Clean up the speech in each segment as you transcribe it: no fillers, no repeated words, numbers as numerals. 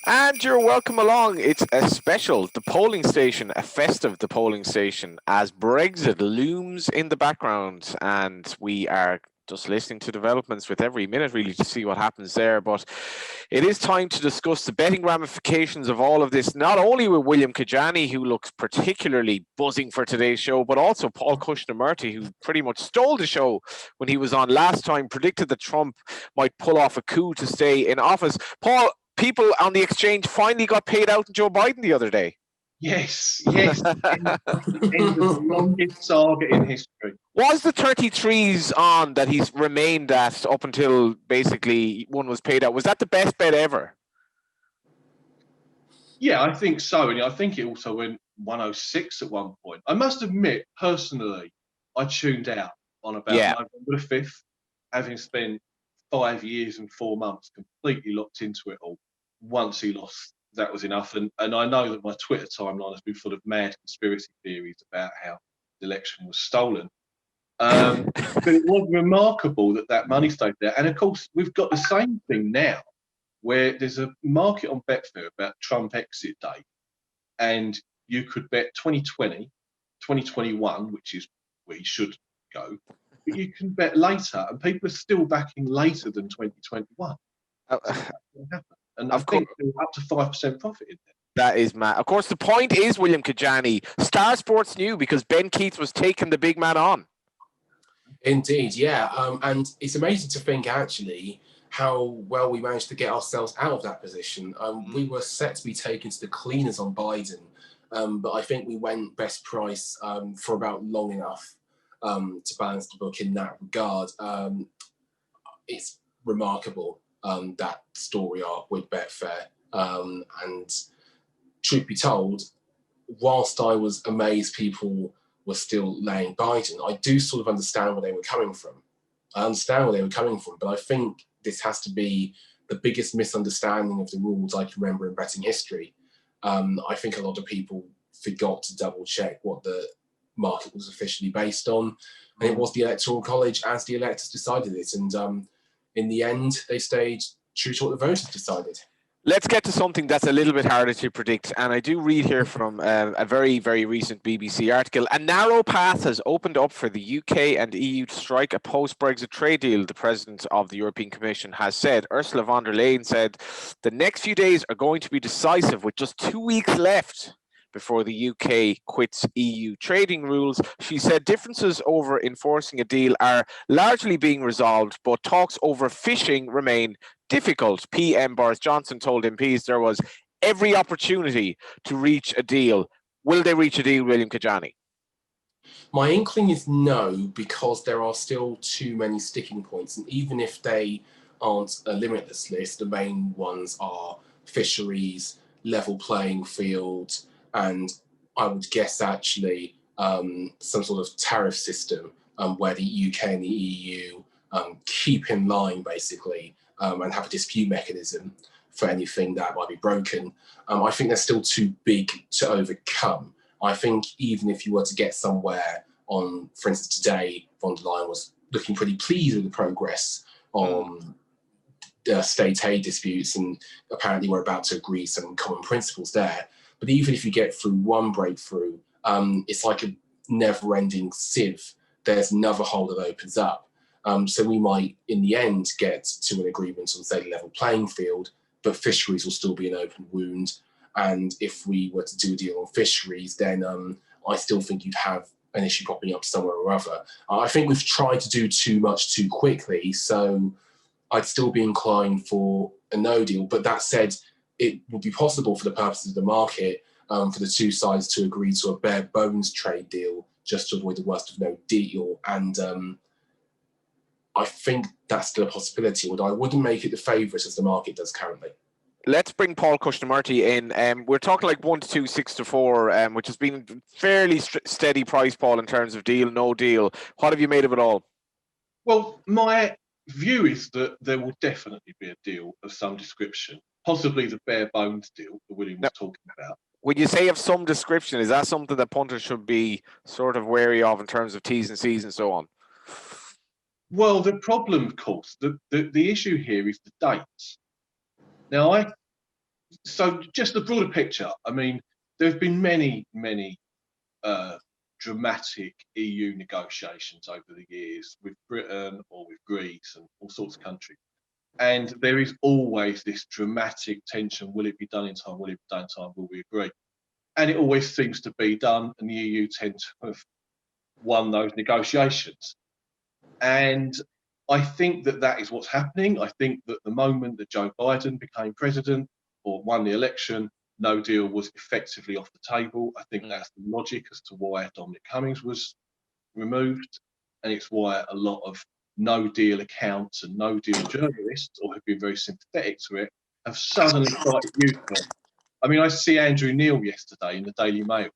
And you're welcome along. It's a special, the polling station, a festive, the polling station, as Brexit looms in the background. And we are just listening to developments with every minute, really, to see what happens there. But it is time to discuss the betting ramifications of all of this, not only with William Kedjanyi, who looks particularly buzzing for today's show, but also Paul Krishnamurty, who pretty much stole the show when he was on last time, predicted that Trump might pull off a coup to stay in office. Paul, people on the exchange finally got paid out to Joe Biden the other day. Yes. End of the longest saga in history. Was the 33s on that he's remained at up until basically one was paid out? Was that the best bet ever? Yeah, I think so. And I think it also went 106 at one point. I must admit, personally, I tuned out on about November the 5th, having spent 5 years and 4 months completely locked into it all. Once he lost, that was enough. And I know that my Twitter timeline has been full of mad conspiracy theories about how the election was stolen. But it was remarkable that money stayed there. And of course, we've got the same thing now, where there's a market on Betfair about Trump exit date, and you could bet 2020, 2021, which is where he should go, but you can bet later, and people are still backing later than 2021. So that's going to happen. And I think up to 5% profit in there. That is mad. Of course, the point is, William Kedjanyi, Star Sports knew because Ben Keats was taking the big man on. Indeed, yeah. And it's amazing to think, actually, how well we managed to get ourselves out of that position. We were set to be taken to the cleaners on Biden, but I think we went best price for about long enough to balance the book in that regard. It's remarkable, that story arc with Betfair. And truth be told, whilst I was amazed people were still laying Biden, I do sort of understand where they were coming from. But I think this has to be the biggest misunderstanding of the rules I can remember in betting history. I think a lot of people forgot to double check what the market was officially based on. And it was the Electoral College as the electors decided it. And in the end, they stayed true to what the voters decided. Let's get to something that's a little bit harder to predict. And I do read here from a very, very recent BBC article. A narrow path has opened up for the UK and EU to strike a post-Brexit trade deal, the President of the European Commission has said. Ursula von der Leyen said the next few days are going to be decisive with just 2 weeks left before the UK quits EU trading rules. She said differences over enforcing a deal are largely being resolved, but talks over fishing remain difficult. PM Boris Johnson told MPs there was every opportunity to reach a deal. Will they reach a deal, William Kedjanyi? My inkling is no, because there are still too many sticking points. And even if they aren't a limitless list, the main ones are fisheries, level playing field, and I would guess actually some sort of tariff system where the UK and the EU keep in line, basically, and have a dispute mechanism for anything that might be broken. I think they're still too big to overcome. I think even if you were to get somewhere on, for instance, today, von der Leyen was looking pretty pleased with the progress on state aid disputes, and apparently we're about to agree some common principles there. But even if you get through one breakthrough, it's like a never-ending sieve. There's another hole that opens up. So we might, in the end, get to an agreement on, say, level playing field, but fisheries will still be an open wound. And if we were to do a deal on fisheries, then I still think you'd have an issue popping up somewhere or other. I think we've tried to do too much too quickly, so I'd still be inclined for a no deal. But that said, it would be possible for the purposes of the market for the two sides to agree to a bare bones trade deal just to avoid the worst of no deal. And I think that's still a possibility, although I wouldn't make it the favourite as the market does currently. Let's bring Paul Krishnamurty in. We're talking like 1 to 2, 6 to 4, which has been fairly steady price, Paul, in terms of deal, no deal. What have you made of it all? Well, my view is that there will definitely be a deal of some description, possibly the bare bones deal that William was talking about. When you say of some description, is that something that punters should be sort of wary of in terms of T's and C's and so on? Well, the problem, of course, the issue here is the dates. Now, So just the broader picture. I mean, there have been many dramatic EU negotiations over the years with Britain or with Greece and all sorts of countries. And there is always this dramatic tension. Will it be done in time? Will it be done in time? Will we agree? And it always seems to be done, and the EU tend to have won those negotiations. And I think that is what's happening. I think that the moment that Joe Biden became president or won the election, no deal was effectively off the table. I think that's the logic as to why Dominic Cummings was removed, and it's why a lot of no deal accounts and no deal journalists, or have been very sympathetic to it, have suddenly started using it. I mean, I see Andrew Neil yesterday in the Daily Mail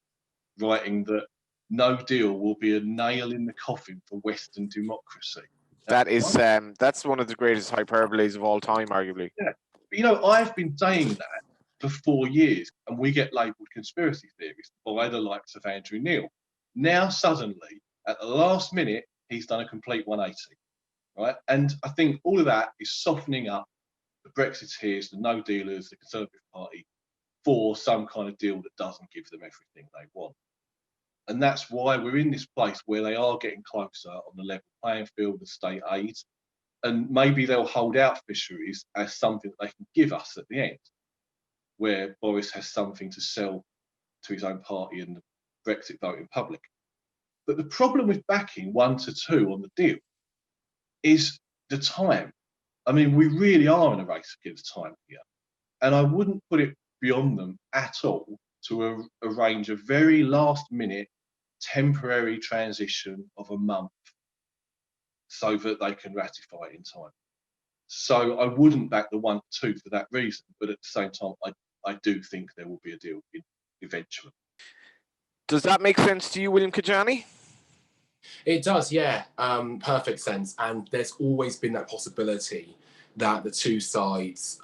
writing that no deal will be a nail in the coffin for Western democracy. That's one of the greatest hyperboles of all time, arguably. Yeah, but, you know, I've been saying that for 4 years, and we get labelled conspiracy theorists by the likes of Andrew Neil. Now, suddenly, at the last minute, he's done a complete 180, right? And I think all of that is softening up the Brexiteers, the no dealers, the Conservative Party, for some kind of deal that doesn't give them everything they want. And that's why we're in this place where they are getting closer on the level playing field of state aid. And maybe they'll hold out fisheries as something that they can give us at the end, where Boris has something to sell to his own party and the Brexit voting public. But the problem with backing 1 to 2 on the deal is the time. I mean, we really are in a race against time here. And I wouldn't put it beyond them at all to arrange a very last minute temporary transition of a month so that they can ratify it in time. So I wouldn't back the 1 to 2 for that reason, but at the same time, I do think there will be a deal eventually. Does that make sense to you, William Kedjanyi? It does, yeah, perfect sense. And there's always been that possibility that the two sides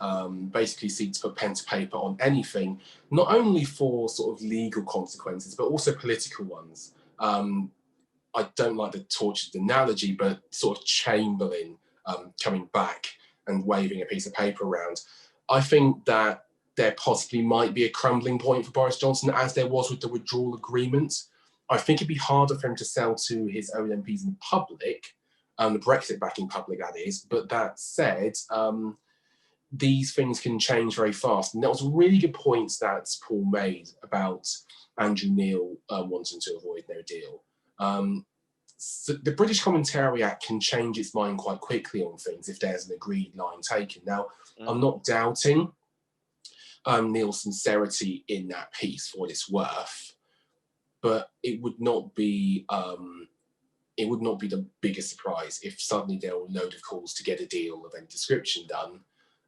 basically seek to put pen to paper on anything, not only for sort of legal consequences, but also political ones. I don't like the tortured analogy, but sort of Chamberlain coming back and waving a piece of paper around. I think that there possibly might be a crumbling point for Boris Johnson, as there was with the withdrawal agreement. I think it'd be harder for him to sell to his own MPs in public, the Brexit backing public, that is. But that said, these things can change very fast. And that was a really good point that Paul made about Andrew Neil wanting to avoid no deal. So the British Commentariat can change its mind quite quickly on things if there's an agreed line taken. Now, I'm not doubting Neil's sincerity in that piece for what it's worth, but it would not be the biggest surprise if suddenly there were a load of calls to get a deal of any description done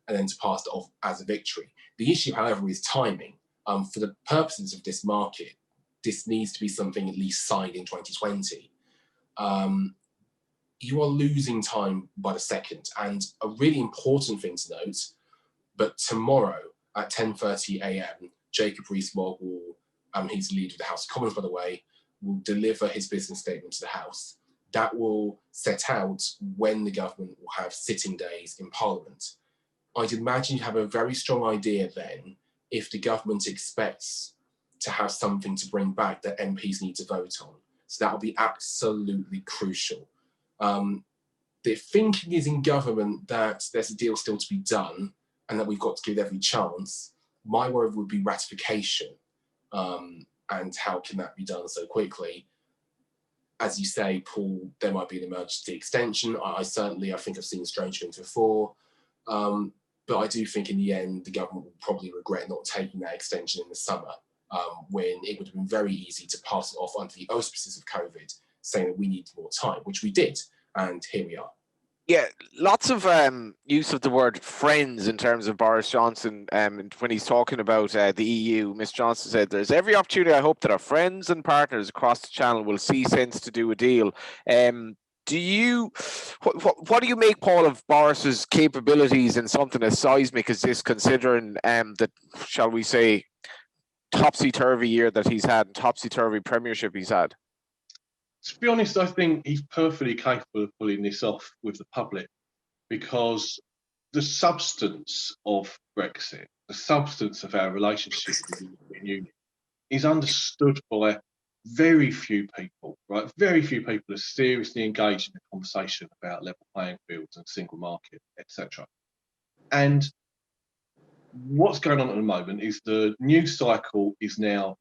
and then to pass it off as a victory. The issue, however, is timing. For the purposes of this market, this needs to be something at least signed in 2020. You are losing time by the second. And a really important thing to note, but tomorrow at 10:30 a.m, Jacob Rees-Mogg will, he's the leader of the House of Commons, by the way, will deliver his business statement to the House. That will set out when the government will have sitting days in Parliament. I'd imagine you have a very strong idea then if the government expects to have something to bring back that MPs need to vote on. So that will be absolutely crucial. The thinking is in government that there's a deal still to be done and that we've got to give every chance. My worry would be ratification. And how can that be done so quickly? As you say, Paul, there might be an emergency extension. I think I've seen strange things before. But I do think in the end, the government will probably regret not taking that extension in the summer, when it would have been very easy to pass it off under the auspices of COVID, saying that we need more time, which we did. And here we are. Yeah, lots of use of the word friends in terms of Boris Johnson. When he's talking about the EU, Ms. Johnson said, "There's every opportunity, I hope, that our friends and partners across the channel will see sense to do a deal." What do you make, Paul, of Boris's capabilities in something as seismic as this, considering the, shall we say, topsy-turvy year that he's had, and topsy-turvy premiership he's had? To be honest, I think he's perfectly capable of pulling this off with the public, because the substance of Brexit the substance of our relationship with the European Union is understood by very few people, right? Very few people are seriously engaged in a conversation about level playing fields and single market, etc. And what's going on at the moment is the news cycle is now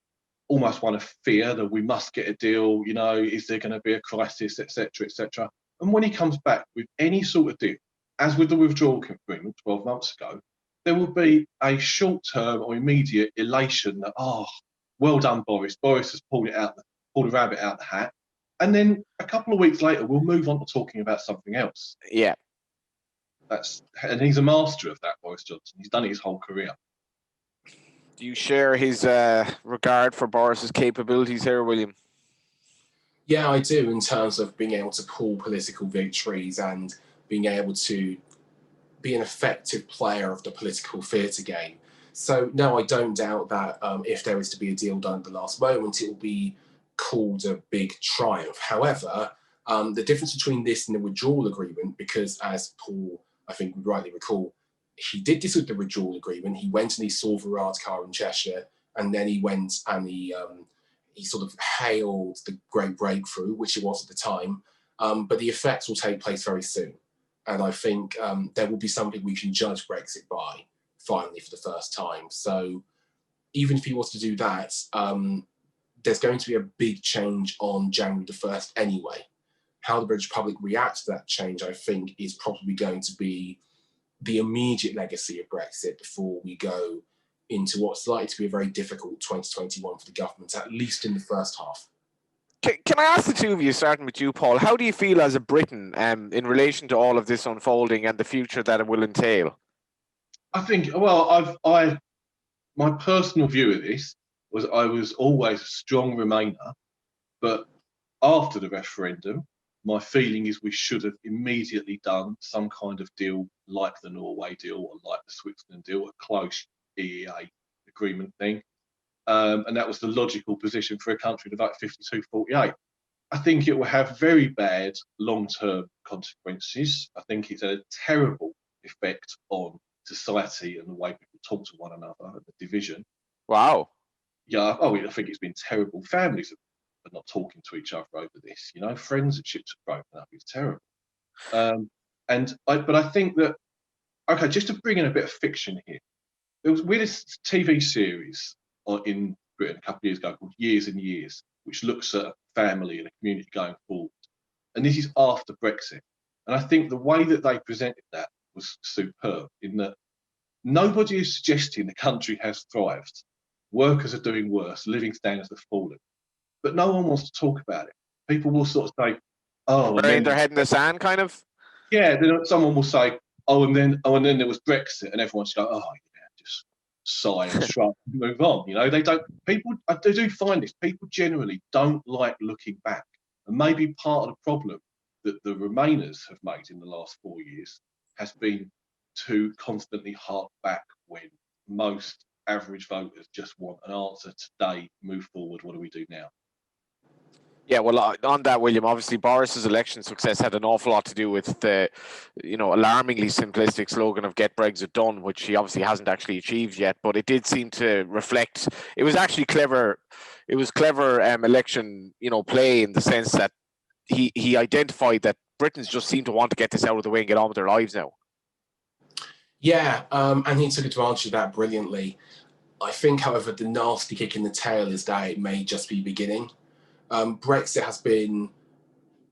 almost one of fear that we must get a deal, you know, is there going to be a crisis, etc., etc. And when he comes back with any sort of deal, as with the withdrawal agreement 12 months ago, there will be a short-term or immediate elation that, oh, well done, Boris. Boris has pulled a rabbit out the hat. And then a couple of weeks later, we'll move on to talking about something else. Yeah. And he's a master of that, Boris Johnson. He's done it his whole career. Do you share his regard for Boris's capabilities here, William? Yeah, I do, in terms of being able to pull political victories and being able to be an effective player of the political theatre game. So, no, I don't doubt that if there is to be a deal done at the last moment, it will be called a big triumph. However, the difference between this and the withdrawal agreement, because as Paul, I think, would rightly recall, he did this with the withdrawal agreement. He went and he saw Varadkar in Cheshire, and then he went and he sort of hailed the great breakthrough, which it was at the time. But the effects will take place very soon. And I think there will be something we can judge Brexit by, finally, for the first time. So even if he was to do that, there's going to be a big change on January the 1st anyway. How the British public reacts to that change, I think, is probably going to be the immediate legacy of Brexit before we go into what's likely to be a very difficult 2021 for the government, at least in the first half. Can I ask the two of you, starting with you, Paul, how do you feel as a Briton in relation to all of this unfolding and the future that it will entail? I think, well, my personal view of this was I was always a strong Remainer, but after the referendum, my feeling is we should have immediately done some kind of deal like the Norway deal or like the Switzerland deal, a close EEA agreement thing. And that was the logical position for a country to vote 52-48. I think it will have very bad long-term consequences. I think it's a terrible effect on society and the way people talk to one another and the division. Wow. Yeah, I think it's been terrible. Families are not talking to each other over this. You know, friendships have broken up. It's terrible. But I think that, okay, just to bring in a bit of fiction here, we had this TV series in Britain a couple of years ago called Years and Years, which looks at a family and a community going forward. And this is after Brexit. And I think the way that they presented that was superb, in that nobody is suggesting the country has thrived. Workers are doing worse, living standards have fallen. But no one wants to talk about it. People will sort of say, oh, burying their head in the sand, kind of? Yeah, then someone will say, and then there was Brexit, and everyone's go, oh, yeah, just sigh and shrug and move on. You know, they do find this. People generally don't like looking back. And maybe part of the problem that the Remainers have made in the last 4 years has been to constantly hark back when most average voters just want an answer today, move forward, what do we do now? Yeah, well, on that, William, obviously Boris's election success had an awful lot to do with the, alarmingly simplistic slogan of "Get Brexit Done," which he obviously hasn't actually achieved yet. But it did seem to reflect. It was actually clever. It was clever election, play, in the sense that he identified that Britons just seem to want to get this out of the way and get on with their lives now. Yeah, and he took advantage of that brilliantly. I think, however, the nasty kick in the tail is that it may just be beginning. Brexit has been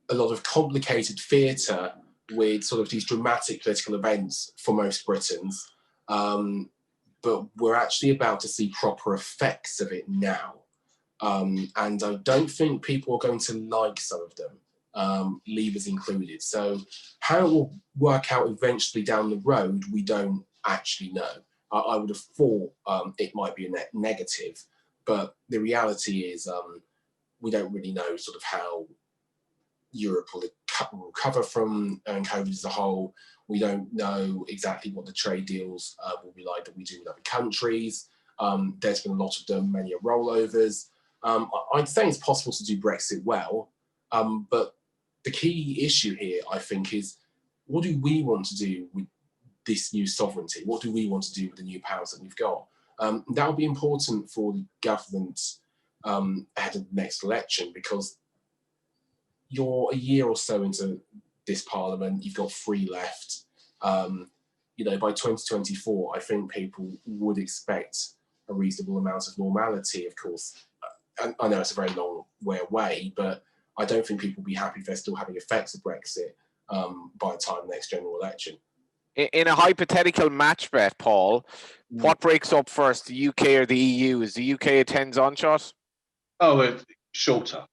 a lot of complicated theatre with sort of these dramatic political events for most Britons, but we're actually about to see proper effects of it now. And I don't think people are going to like some of them, Leavers included. So how it will work out eventually down the road, we don't actually know. I would have thought it might be a negative, but the reality is we don't really know sort of how Europe will recover from COVID as a whole. We don't know exactly what the trade deals will be like that we do with other countries. There's been a lot of them, many are rollovers. I'd say it's possible to do Brexit well, but the key issue here, I think, is what do we want to do with this new sovereignty? What do we want to do with the new powers that we've got? That will be important for the government ahead of the next election, because you're a year or so into this parliament, you've got 3 left. You know, by 2024, I think people would expect a reasonable amount of normality, of course. I know it's a very long way away, but I don't think people will be happy if they're still having effects of Brexit by the time of the next general election. In a hypothetical match bet, Paul, what breaks up first, the UK or the EU? Is the UK a 10s-on shot? Oh, shorter.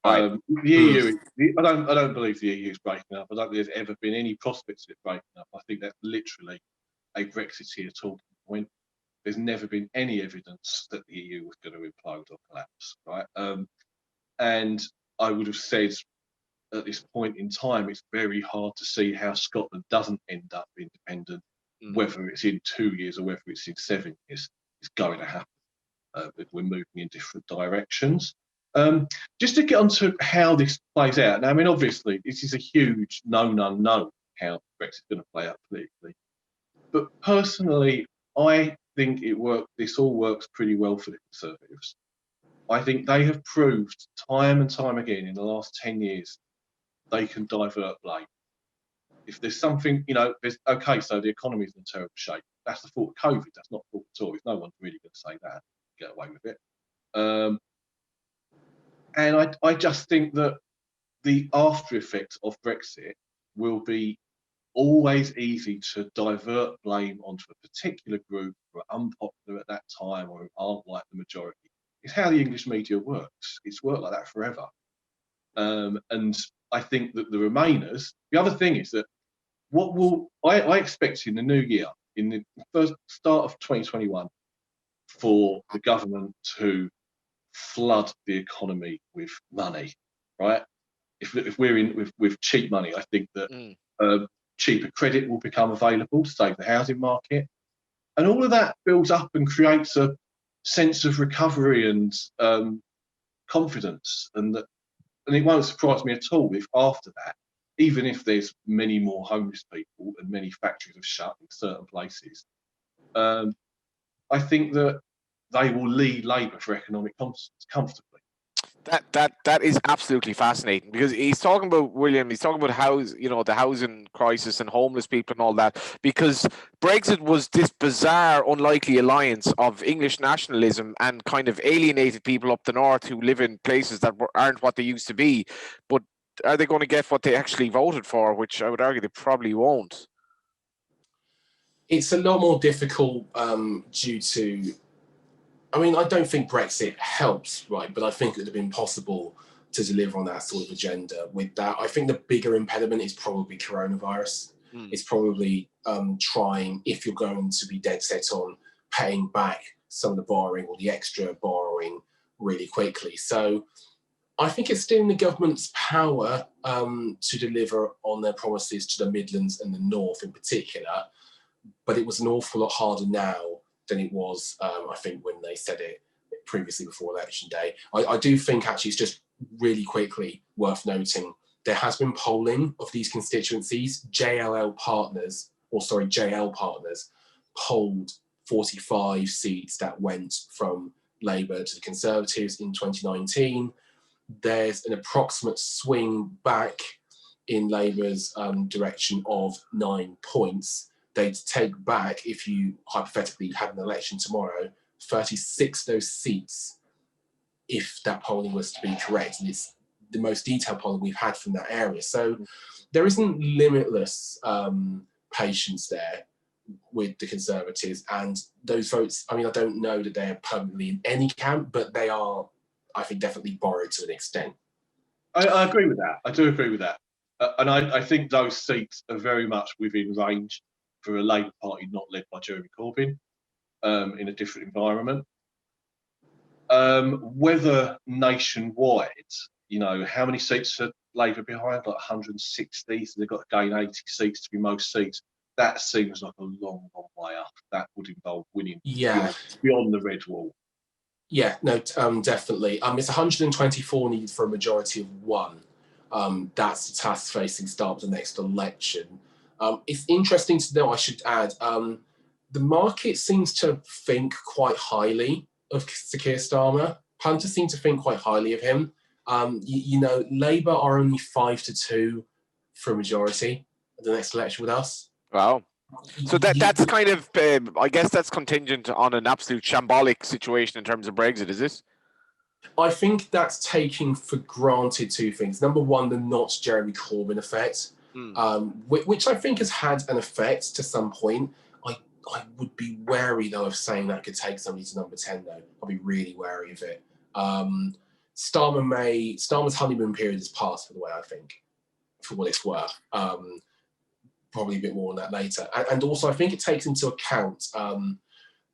Right. The EU, I don't believe the EU is breaking up. I don't think there's ever been any prospects of it breaking up. I think that's literally a Brexiteer talking point. There's never been any evidence that the EU was going to implode or collapse, right? And I would have said at this point in time, it's very hard to see how Scotland doesn't end up independent, whether it's in 2 years or whether it's in 7 years. It's going to happen. We're moving in different directions. Just to get on to how this plays out. Now, I mean, obviously, this is a huge known unknown how Brexit's going to play out politically. But personally, I think this all works pretty well for the Conservatives. I think they have proved time and time again in the last 10 years they can divert blame. If there's something, you know, so the economy's in terrible shape. That's the fault of COVID. That's not the fault of Tories. No one's really going to say that. Get away with it. And I just think that the after effects of Brexit will be always easy to divert blame onto a particular group who are unpopular at that time or who aren't like the majority. It's how the English media works. It's worked like that forever. And I think that the Remainers, the other thing is that I expect in the new year, in the first start of 2021, for the government to flood the economy with money, right? If we're in with cheap money, I think that cheaper credit will become available to save the housing market, and all of that builds up and creates a sense of recovery and confidence, and it won't surprise me at all if after that, even if there's many more homeless people and many factories have shut in certain places, I think that they will lead Labour for economic competence comfortably. That is absolutely fascinating, because he's talking about, William, he's talking about the housing crisis and homeless people and all that, because Brexit was this bizarre, unlikely alliance of English nationalism and kind of alienated people up the north who live in places that aren't what they used to be. But are they going to get what they actually voted for, which I would argue they probably won't? It's a lot more difficult due to, I mean, I don't think Brexit helps, right? But I think it would have been possible to deliver on that sort of agenda with that. I think the bigger impediment is probably coronavirus. It's probably trying, if you're going to be dead set on paying back some of the borrowing or the extra borrowing really quickly. So I think it's still in the government's power to deliver on their promises to the Midlands and the North in particular. But it was an awful lot harder now than it was, I think, when they said it previously before election day. I do think actually it's just really quickly worth noting, there has been polling of these constituencies. JL Partners polled 45 seats that went from Labour to the Conservatives in 2019. There's an approximate swing back in Labour's direction of 9 points. They'd take back, if you hypothetically had an election tomorrow, 36 of those seats if that polling was to be correct. And it's the most detailed polling we've had from that area. So there isn't limitless patience there with the Conservatives. And those votes, I mean, I don't know that they're permanently in any camp, but they are, I think, definitely borrowed to an extent. I agree with that. I do agree with that. And I think those seats are very much within range for a Labour Party not led by Jeremy Corbyn in a different environment. Whether nationwide, how many seats are Labour behind? Like 160, so they've got to gain 80 seats to be most seats. That seems like a long, long way up. That would involve winning beyond the red wall. Yeah, no, definitely. It's 124 needed for a majority of one. That's the task facing start of the next election. It's interesting to know, I should add, the market seems to think quite highly of Sir Keir Starmer. Punters seem to think quite highly of him. Labour are only 5-2 for a majority at the next election with us. Wow. So that's kind of, I guess that's contingent on an absolute shambolic situation in terms of Brexit, is it? I think that's taking for granted two things. Number one, the not Jeremy Corbyn effect, which I think has had an effect to some point. I would be wary, though, of saying that could take somebody to number 10, though. I'll be really wary of it. Starmer's honeymoon period is past, for the way I think, for what it's worth. Probably a bit more on that later. And also, I think it takes into account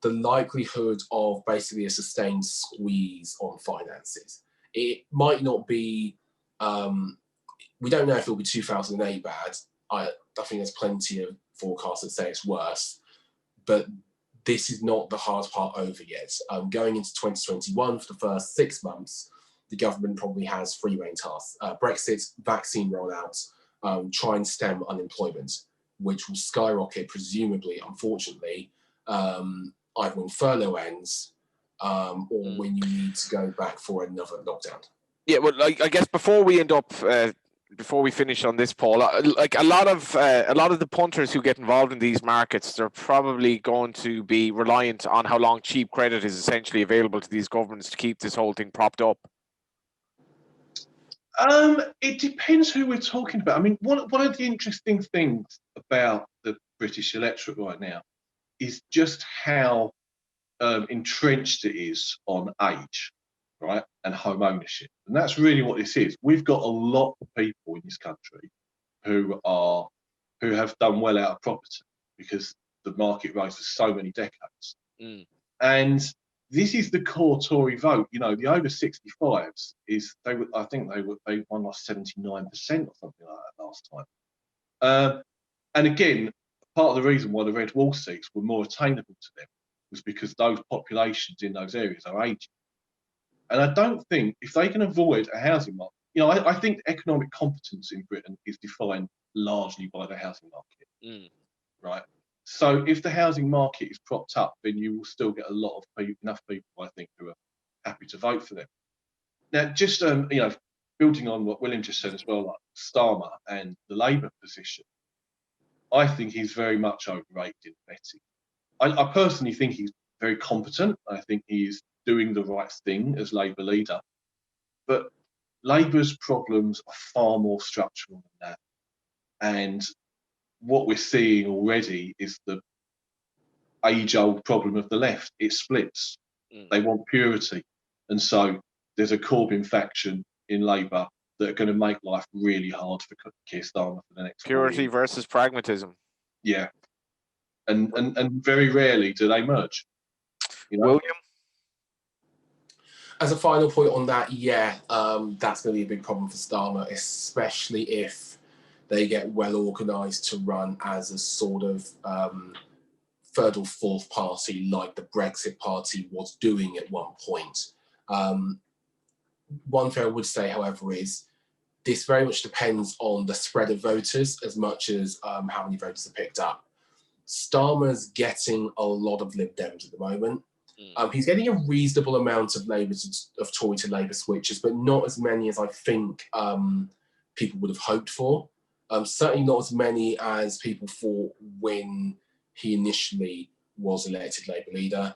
the likelihood of basically a sustained squeeze on finances. It might not be, we don't know if it'll be 2008 bad. I think there's plenty of forecasts that say it's worse, but this is not the hard part over yet. Going into 2021, for the first 6 months, the government probably has free rein tasks. Brexit, vaccine rollout, try and stem unemployment, which will skyrocket, presumably, unfortunately, either when furlough ends or when you need to go back for another lockdown. Yeah, well, I guess before we end up, before we finish on this, Paul, like a lot of the punters who get involved in these markets, they're probably going to be reliant on how long cheap credit is essentially available to these governments to keep this whole thing propped up. It depends who we're talking about. I mean, one of the interesting things about the British electorate right now is just how entrenched it is on age, right, and home ownership. And that's really what this is. We've got a lot of people in this country who have done well out of property because the market rose for so many decades. And this is the core Tory vote. You know, the over 65s they won like 79% or something like that last time. And again, part of the reason why the red wall seats were more attainable to them was because those populations in those areas are aging. And I don't think if they can avoid a housing market, I think economic competence in Britain is defined largely by the housing market, right? So if the housing market is propped up, then you will still get enough people, I think, who are happy to vote for them. Now, just building on what William just said as well, like Starmer and the Labour position, I think he's very much overrated in betting. I personally think he's very competent. I think he's doing the right thing as Labour leader. But Labour's problems are far more structural than that. And what we're seeing already is the age-old problem of the left. It splits. They want purity. And so there's a Corbyn faction in Labour that are going to make life really hard for Keir Starmer for the next 4 years. Purity versus pragmatism. Yeah. And very rarely do they merge. William? As a final point on that, that's going to be a big problem for Starmer, especially if they get well organised to run as a sort of third or fourth party like the Brexit party was doing at one point. One thing I would say, however, is this very much depends on the spread of voters as much as how many voters are picked up. Starmer's getting a lot of Lib Dems at the moment. He's getting a reasonable amount of Tory to Labour switches, but not as many as I think people would have hoped for. Certainly not as many as people thought when he initially was elected Labour leader.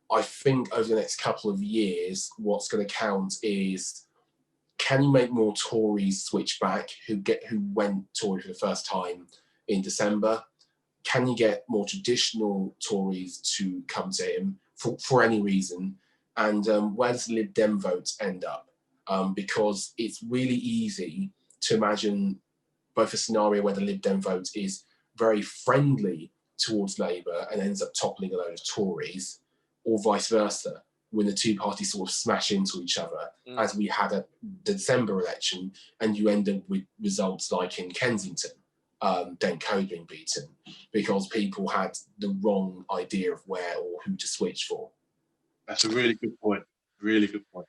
I think over the next couple of years, what's going to count is, can you make more Tories switch back who went Tory for the first time in December? Can you get more traditional Tories to come to him for any reason? And where does the Lib Dem vote end up? Because it's really easy to imagine both a scenario where the Lib Dem vote is very friendly towards Labour and ends up toppling a load of Tories, or vice versa, when the two parties sort of smash into each other, as we had at the December election, and you end up with results like in Kensington, Dane Coad being beaten, because people had the wrong idea of where or who to switch for. That's a really good point. Really good point.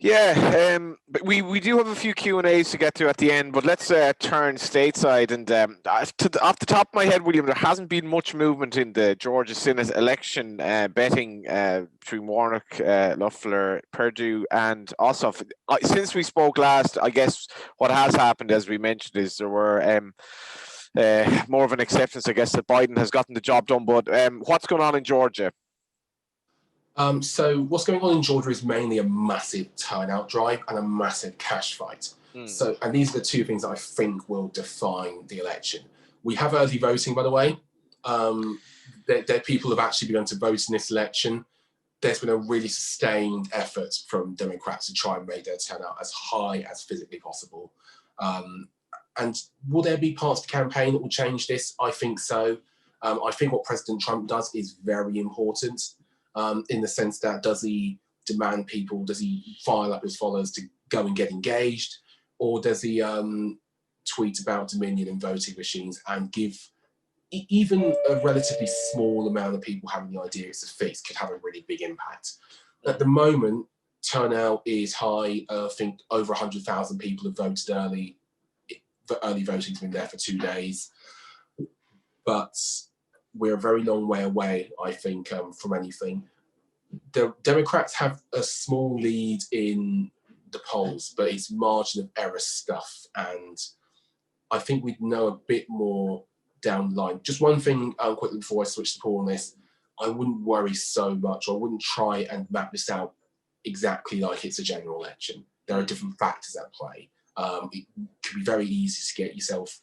Yeah, but we do have a few Q&As to get to at the end, but let's turn stateside. And off the top of my head, William, there hasn't been much movement in the Georgia Senate election, betting between Warnock, Loeffler, Perdue, and Ossoff. Since we spoke last, I guess what has happened, as we mentioned, is there were more of an acceptance, I guess, that Biden has gotten the job done. But what's going on in Georgia? So what's going on in Georgia is mainly a massive turnout drive and a massive cash fight. So, and these are the two things that I think will define the election. We have early voting, by the way. People have actually begun to vote in this election. There's been a really sustained effort from Democrats to try and make their turnout as high as physically possible. And will there be parts of the campaign that will change this? I think so. I think what President Trump does is very important. In the sense that, does he demand people, does he fire up his followers to go and get engaged, or does he tweet about Dominion and voting machines and give even a relatively small amount of people having the idea it's a fix could have a really big impact. At the moment, turnout is high. I think over 100,000 people have voted early. Early voting's been there for 2 days. But we're a very long way away, I think, from anything. The Democrats have a small lead in the polls, but it's margin of error stuff. And I think we'd know a bit more down the line. Just one thing quickly before I switch to Paul on this. I wouldn't worry so much. I wouldn't try and map this out exactly like it's a general election. There are different factors at play. It could be very easy to get yourself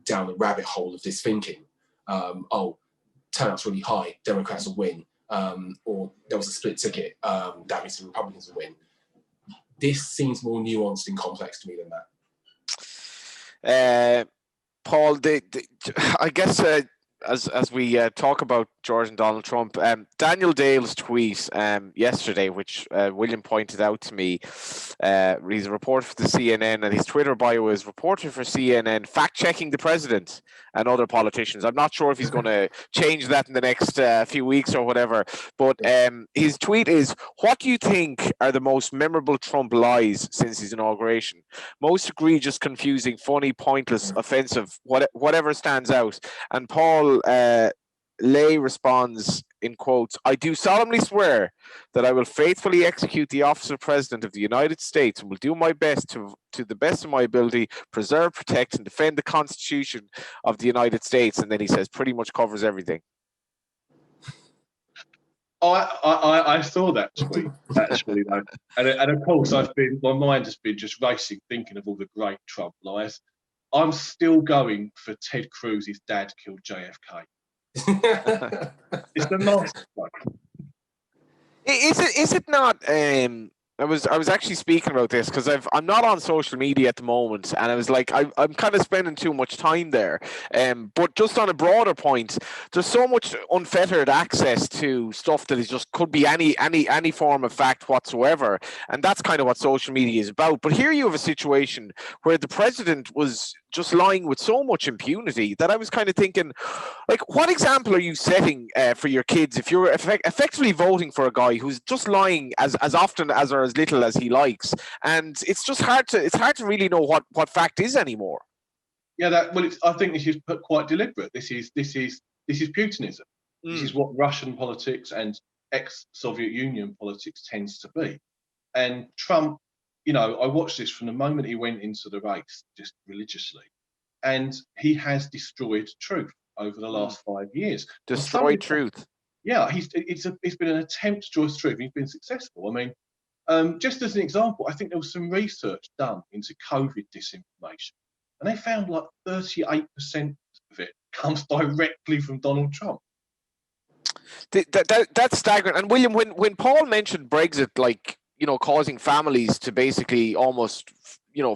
down the rabbit hole of this thinking. Turnout's really high, Democrats will win, or there was a split ticket, that means the Republicans will win. This seems more nuanced and complex to me than that. Paul, I guess as we talk about George and Donald Trump, Daniel Dale's tweet yesterday, which William pointed out to me, he's a reporter for the CNN, and his Twitter bio is reporter for CNN, fact-checking the president and other politicians. I'm not sure if he's going to change that in the next few weeks or whatever, but his tweet is, what do you think are the most memorable Trump lies since his inauguration? Most egregious, confusing, funny, pointless, offensive, whatever stands out. And Paul Lay responds in quotes, I do solemnly swear that I will faithfully execute the office of President of the United States and will do my best to the best of my ability, preserve, protect, and defend the Constitution of the United States. And then he says pretty much covers everything. I saw that tweet, actually, though. And of course, my mind has been just racing, thinking of all the great Trump lies. I'm still going for Ted Cruz's dad killed JFK. It's the masterpiece. Is it not? I was actually speaking about this because I'm not on social media at the moment, and I was like, I'm kind of spending too much time there. But just on a broader point, there's so much unfettered access to stuff that is just could be any form of fact whatsoever, and that's kind of what social media is about. But here you have a situation where the president was just lying with so much impunity that I was kind of thinking, like, what example are you setting for your kids if you're effectively voting for a guy who's just lying as often as or as little as he likes, and it's just hard to really know what fact is anymore. Yeah, I think this is quite deliberate. This is Putinism. This is what Russian politics and ex-Soviet Union politics tends to be. And Trump, I watched this from the moment he went into the race, just religiously, and he has destroyed truth over the last 5 years. Destroyed truth. Yeah, it's been an attempt to destroy truth. He's been successful. I mean, just as an example, I think there was some research done into COVID disinformation, and they found like 38% of it comes directly from Donald Trump. That's staggering. And William, when Paul mentioned Brexit, like, causing families to basically almost,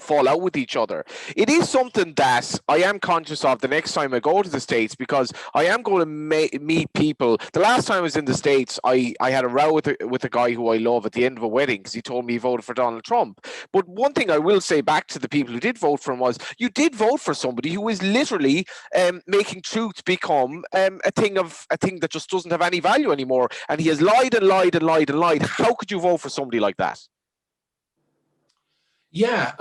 fall out with each other, it is something that I am conscious of the next time I go to the States, because I am going to meet people. The last time I was in the States, I had a row with a guy who I love at the end of a wedding because he told me he voted for Donald Trump. But one thing I will say back to the people who did vote for him was, you did vote for somebody who is literally making truth become a thing that just doesn't have any value anymore. And he has lied and lied and lied and lied. How could you vote for somebody like that? Yeah.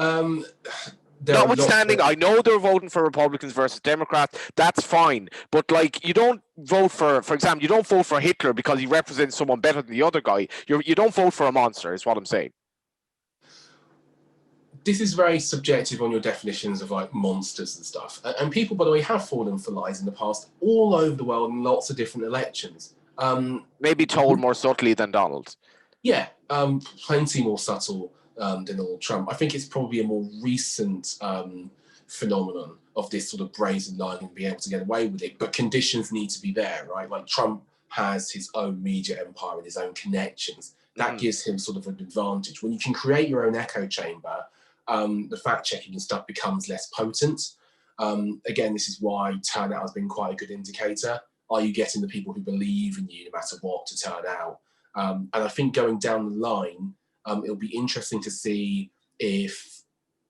Notwithstanding, I know they're voting for Republicans versus Democrats. That's fine, but like, you don't vote for example, you don't vote for Hitler because he represents someone better than the other guy. You don't vote for a monster, is what I'm saying. This is very subjective on your definitions of like monsters and stuff. And people, by the way, have fallen for lies in the past all over the world in lots of different elections. Maybe told more subtly than Donald. Yeah, plenty more subtle than Donald Trump. I think it's probably a more recent phenomenon of this sort of brazen lying and being able to get away with it. But conditions need to be there, right? Like Trump has his own media empire and his own connections. That gives him sort of an advantage. When you can create your own echo chamber, the fact checking and stuff becomes less potent. Again, this is why turnout has been quite a good indicator. Are you getting the people who believe in you no matter what to turn out? And I think going down the line, it'll be interesting to see if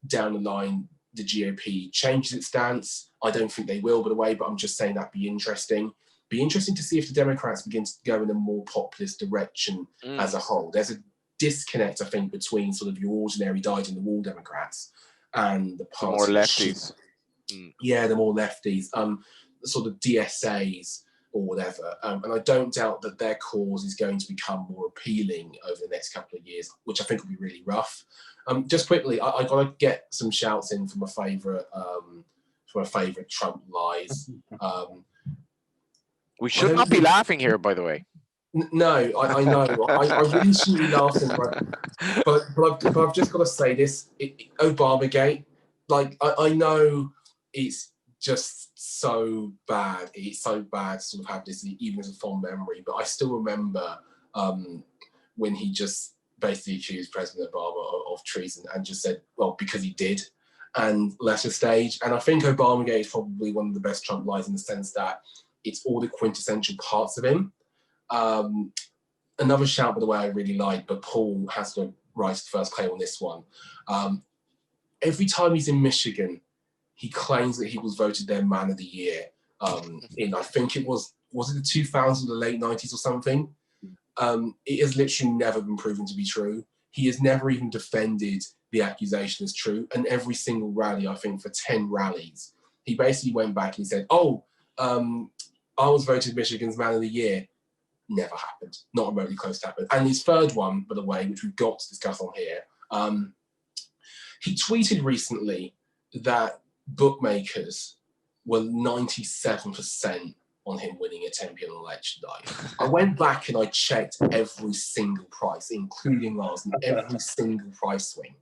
down the line the GOP changes its stance. I don't think they will, by the way, but I'm just saying that'd be interesting. Be interesting to see if the Democrats begin to go in a more populist direction as a whole. There's a disconnect, I think, between sort of your ordinary dyed-in-the-wool Democrats and the party. More lefties. Yeah, the more lefties. Sort of DSAs or whatever. And I don't doubt that their cause is going to become more appealing over the next couple of years, which I think will be really rough. Just quickly, I got to get some shouts in for my favourite Trump lies. We should not be laughing here, by the way. No, I know. I really shouldn't be laughing, but I've just got to say this. Obamagate, like, I know it's just so bad. It's so bad to sort of have this even as a fond memory, but I still remember when he just basically accused President Obama of treason and just said, well, because he did, and left the stage. And I think Obamagate is probably one of the best Trump lies in the sense that it's all the quintessential parts of him. Another shout, by the way, I really like, but Paul has to rise to the first claim on this one. Every time he's in Michigan, he claims that he was voted their Man of the Year in, I think it was it the 2000s, the late 90s or something? It has literally never been proven to be true. He has never even defended the accusation as true. And every single rally, I think for 10 rallies, he basically went back and he said, I was voted Michigan's Man of the Year. Never happened. Not remotely close to happen. And his third one, by the way, which we've got to discuss on here, he tweeted recently that bookmakers were 97% on him winning at 10 p.m. on election night. I went back and I checked every single price, including ours, and every single price swing.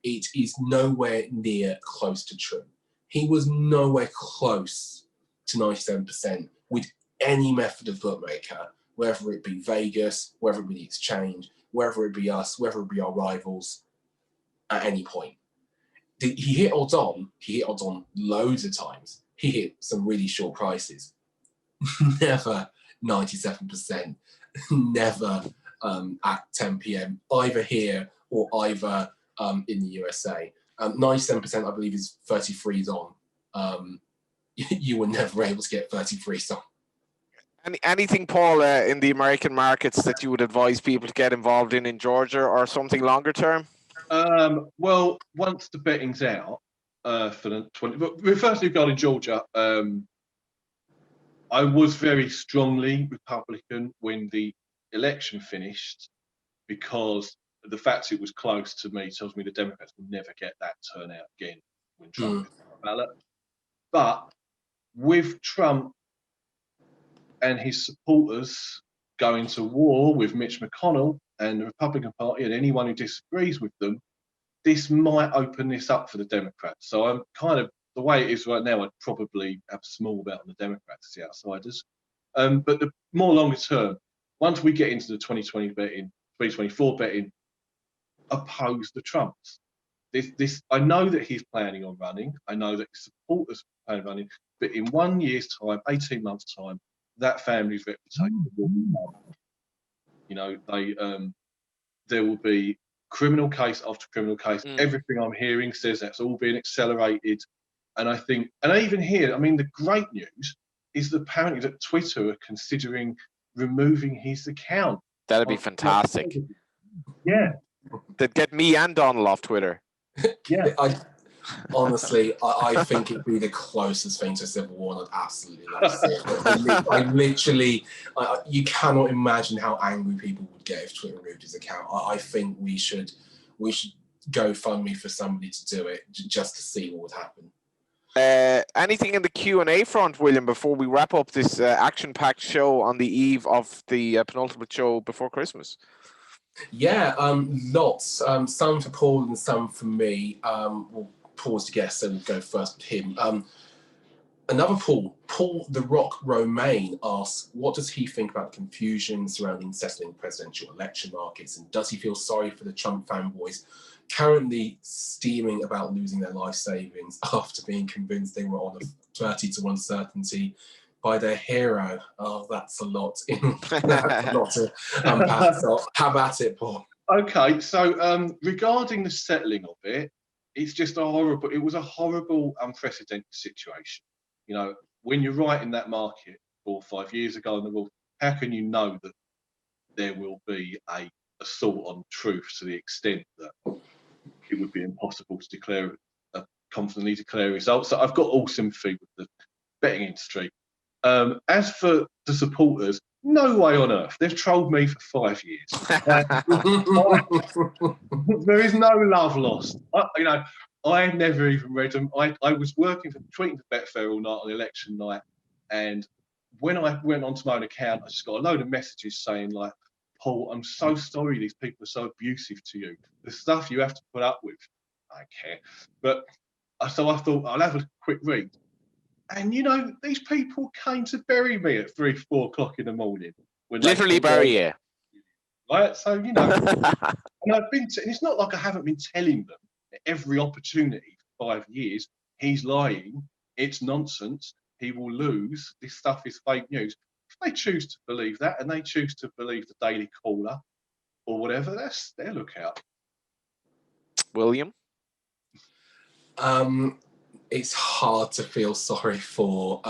It is nowhere near close to true. He was nowhere close to 97% with any method of bookmaker, whether it be Vegas, whether it be the exchange, whether it be us, whether it be our rivals, at any point. He hit odds on. He hit odds on loads of times. He hit some really short prices. Never 97%. Never at 10 p.m. either here or either in the USA. 97%, I believe, is 33s on. You were never able to get 33s on. Anything, Paul, in the American markets that you would advise people to get involved in Georgia or something longer term? Well, once the betting's out for the 20, but firstly regarding Georgia, I was very strongly Republican when the election finished, because the fact it was close to me tells me the Democrats will never get that turnout again when Trump is on the ballot. But with Trump and his supporters going to war with Mitch McConnell and the Republican Party and anyone who disagrees with them, this might open this up for the Democrats. So I'm kind of, the way it is right now, I'd probably have a small bet on the Democrats, the outsiders. But the more longer term, once we get into the 2024 betting, oppose the Trumps. This I know that he's planning on running. I know that his supporters are planning on running. But in 1 year's time, 18 months' time, that family's reputation will be gone. You know, there will be criminal case after criminal case. Everything I'm hearing says that's all being accelerated. And I think, and I even hear, I mean, the great news is that apparently that Twitter are considering removing his account. That'd be fantastic. Yeah. That'd get me and Donald off Twitter. Yeah. Honestly, I think it'd be the closest thing to a civil war, and I'd absolutely love to see it. I literally, you cannot imagine how angry people would get if Twitter removed his account. I think we should go fund me for somebody to do it just to see what would happen. Anything in the Q&A front, William, before we wrap up this action-packed show on the eve of the penultimate show before Christmas? Yeah, lots. Some for Paul and some for me. We'll pause to guess, so we'll go first with him. Another Paul the Rock Romaine asks, what does he think about the confusion surrounding settling presidential election markets, and does he feel sorry for the Trump fanboys currently steaming about losing their life savings after being convinced they were on a 30-to-1 certainty by their hero? Oh, that's a lot. That's a lot to unpack. So how about it, Paul? Okay, so regarding the settling of it, it's just it was a horrible, unprecedented situation. You know, when you're right in that market 4 or 5 years ago in the world, how can you know that there will be a assault on truth to the extent that it would be impossible to confidently declare results? So I've got all sympathy with the betting industry. As for the supporters, no way on earth. They've trolled me for 5 years. There is no love lost. I never even read them. I was tweeting for Betfair all night on election night, and when I went onto my own account, I just got a load of messages saying like, Paul, I'm so sorry these people are so abusive to you. The stuff you have to put up with, I don't care. But so I thought I'll have a quick read. And these people came to bury me at 3, 4 o'clock in the morning. Literally bury you. Right, so and I've been. And it's not like I haven't been telling them at every opportunity for 5 years. He's lying. It's nonsense. He will lose. This stuff is fake news. If they choose to believe that, and they choose to believe the Daily Caller or whatever, that's their lookout. William? It's hard to feel sorry for.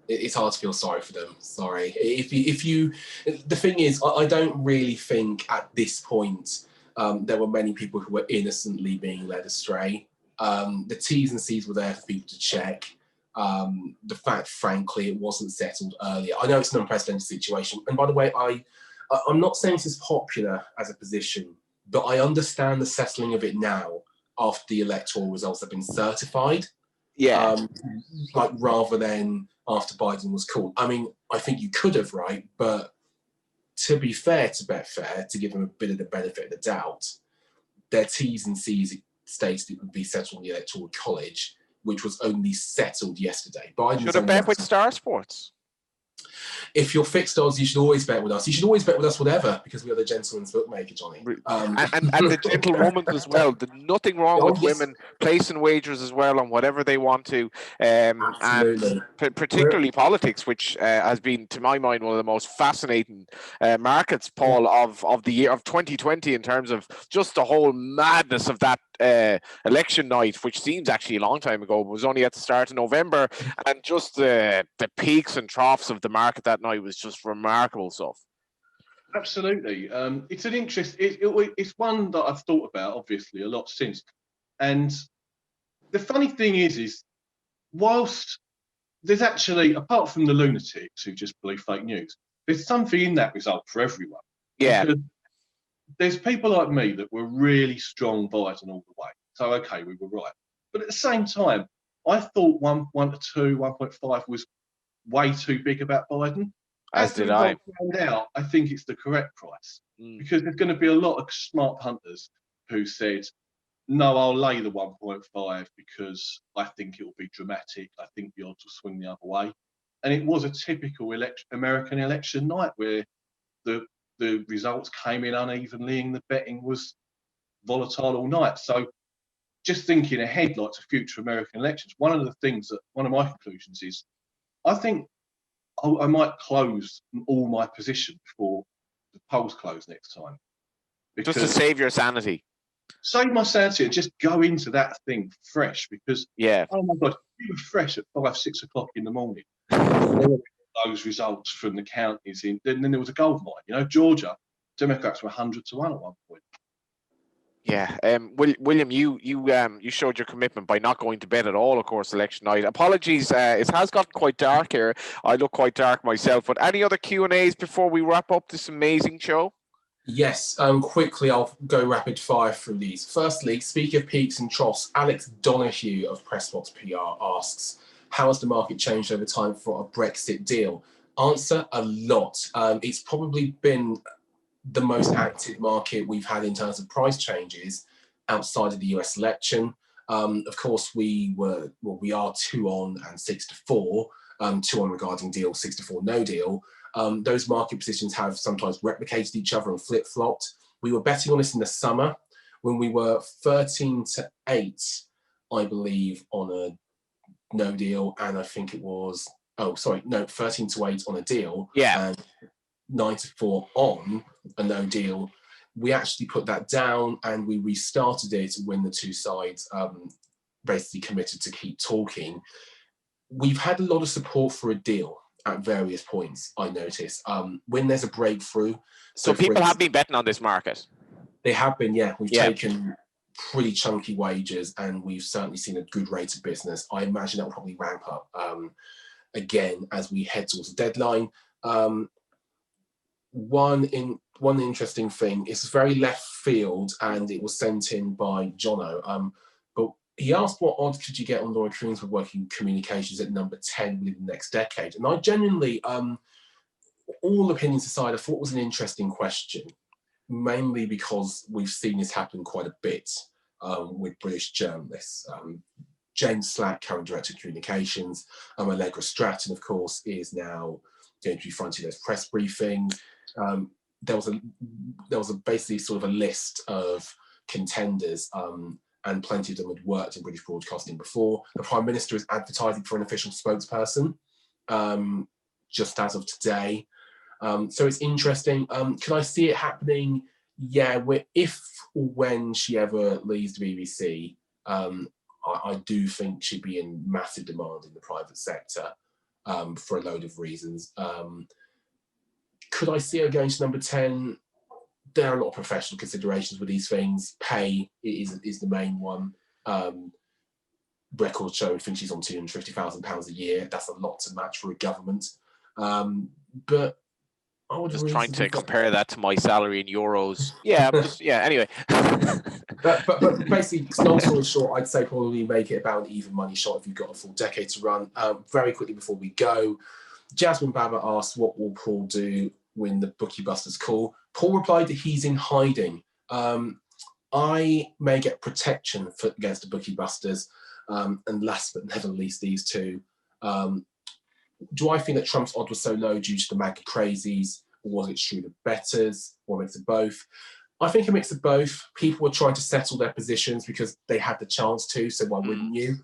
It's hard to feel sorry for them. Sorry. The thing is, I don't really think at this point there were many people who were innocently being led astray. The T's and C's were there for people to check. The fact, frankly, it wasn't settled earlier. I know it's an unprecedented situation. And by the way, I'm not saying this is popular as a position, but I understand the settling of it now after the electoral results have been certified. Yeah. Rather than after Biden was called. I mean, I think you could have, right? But to be fair to Betfair, to give them a bit of the benefit of the doubt, their T's and C's stated it would be settled in the Electoral College, which was only settled yesterday. Should have bet with Star Sports. If you're fixed odds, you should always bet with us. You should always bet with us, whatever, because we are the gentleman's bookmaker, Johnny. And the gentlewoman as well. There's nothing wrong with women placing wagers as well on whatever they want to. Absolutely. And particularly politics, which has been, to my mind, one of the most fascinating markets, Paul, of the year of 2020 in terms of just the whole madness of that election night, which seems actually a long time ago, but was only at the start of November, and just the peaks and troughs of the market that night was just remarkable stuff. Absolutely. It's an interest. It's one that I've thought about, obviously, a lot since. And the funny thing is whilst there's actually, apart from the lunatics who just believe fake news, there's something in that result for everyone. Yeah. Because there's people like me that were really strong Biden all the way. So, okay, we were right. But at the same time, I thought 1 to 2, 1.5 was way too big about Biden. As did I. Found out, I think it's the correct price. Because there's going to be a lot of smart punters who said, no, I'll lay the 1.5 because I think it will be dramatic. I think the odds will swing the other way. And it was a typical American election night where the results came in unevenly and the betting was volatile all night. So just thinking ahead, like to future American elections, one of my conclusions is, I think I might close all my position before the polls close next time. Just to save your sanity. Save my sanity and just go into that thing fresh, because oh my God, you were fresh at 5, 6 o'clock in the morning. Those results from the counties then there was a gold mine. Georgia, Democrats were 100 to 1 at one point. Yeah, William, you showed your commitment by not going to bed at all, of course, election night. Apologies, it has gotten quite dark here. I look quite dark myself. But any other Q&As before we wrap up this amazing show? Yes, quickly I'll go rapid fire through these. Firstly, speaking of peaks and troughs, Alex Donahue of Pressbox PR asks, how has the market changed over time for a Brexit deal? Answer, a lot. It's probably been the most active market we've had in terms of price changes outside of the US election. Of course, we are 2 on and 6 to 4, 2 on regarding deal, 6 to 4 no deal. Those market positions have sometimes replicated each other and flip-flopped. We were betting on this in the summer when we were 13 to 8, I believe, on a no deal, and I think it was 13 to 8 on a deal, and 9 to 4 on a no deal. We actually put that down and we restarted it when the two sides basically committed to keep talking. We've had a lot of support for a deal at various points, I notice. When there's a breakthrough. So people have been betting on this market? They have been, yeah. We've taken pretty chunky wagers and we've certainly seen a good rate of business. I imagine that will probably ramp up again as we head towards the deadline. One interesting thing, it's very left field and it was sent in by Jono, but he asked what odds could you get on Laura Koonsford working communications at number 10 within the next decade? And I genuinely, all opinions aside, I thought it was an interesting question, mainly because we've seen this happen quite a bit with British journalists. James Slack, current director of communications, Allegra Stratton, of course, is now going to be fronting those press briefings. There was basically sort of a list of contenders, and plenty of them had worked in British broadcasting before. The Prime Minister is advertising for an official spokesperson, just as of today. So it's interesting. Can I see it happening? Yeah, if or when she ever leaves the BBC, I do think she'd be in massive demand in the private sector for a load of reasons. Could I see her going to number 10? There are a lot of professional considerations with these things. Pay is the main one. Records show I think she's on £250,000 a year. That's a lot to match for a government. But I would just trying to compare that to my salary in euros. Yeah, anyway. but basically, long story short, I'd say probably make it about an even money shot if you've got a full decade to run. Very quickly before we go, Jasmine Baba asked, what will Paul do when the bookie busters call? Paul replied that he's in hiding. I may get protection against the bookie busters. And last but never least, these two. Do I think that Trump's odd was so low due to the MAGA crazies, or was it true the betters, or a mix of both? I think a mix of both. People were trying to settle their positions because they had the chance to, so why wouldn't you?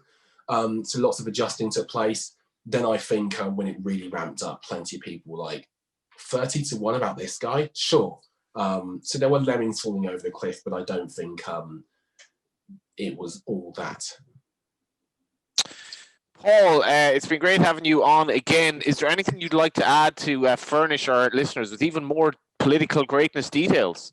So lots of adjusting took place. Then I think when it really ramped up, plenty of people were like, 30 to 1 about this guy? Sure. So there were lemmings falling over the cliff, but I don't think it was all that. Paul, it's been great having you on again. Is there anything you'd like to add to furnish our listeners with even more political greatness details?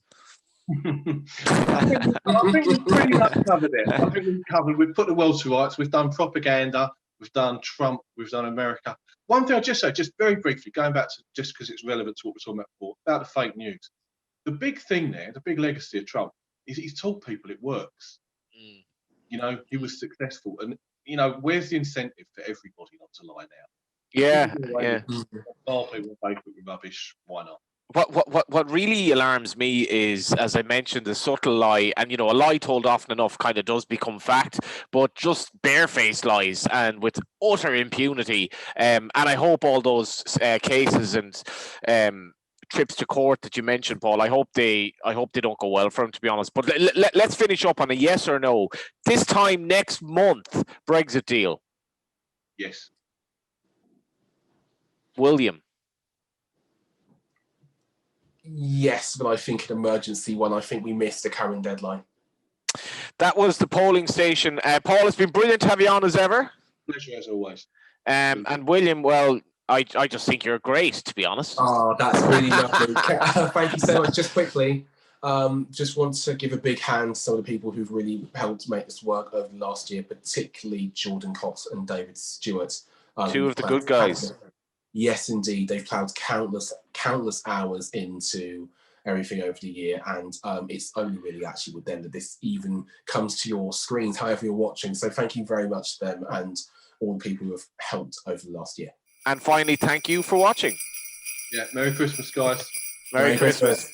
I think we've pretty much covered it. We've put the world to rights. We've done propaganda. We've done Trump. We've done America. One thing I'll just say, just very briefly, going back to just because it's relevant to what we're talking about before, about the fake news. The big thing there, the big legacy of Trump, is he's told people it works. You know, he was successful. And, you know, where's the incentive for everybody not to lie now? Yeah. People with rubbish. Why not? What really alarms me is, as I mentioned, the subtle lie, and you know, a lie told often enough kind of does become fact, but just barefaced lies and with utter impunity. And I hope all those cases and trips to court that you mentioned, Paul, I hope they don't go well for him, to be honest. But let's finish up on a yes or no. This time next month, Brexit deal. Yes. William. Yes, but I think an emergency one. I think we missed the current deadline. That was the polling station. Paul, it's been brilliant to have you on as ever. Pleasure as always. And William, well, I just think you're great, to be honest. Oh, that's really lovely. Thank you so much. Just quickly, Just want to give a big hand to some of the people who've really helped make this work over the last year, particularly Jordan Cox and David Stewart. Two of the good guys. Yes, indeed. They've plowed countless hours into everything over the year, and it's only really actually with them that this even comes to your screens, however you're watching. So thank you very much to them and all the people who have helped over the last year. And finally, thank you for watching. Yeah, Merry Christmas, guys. Merry Christmas.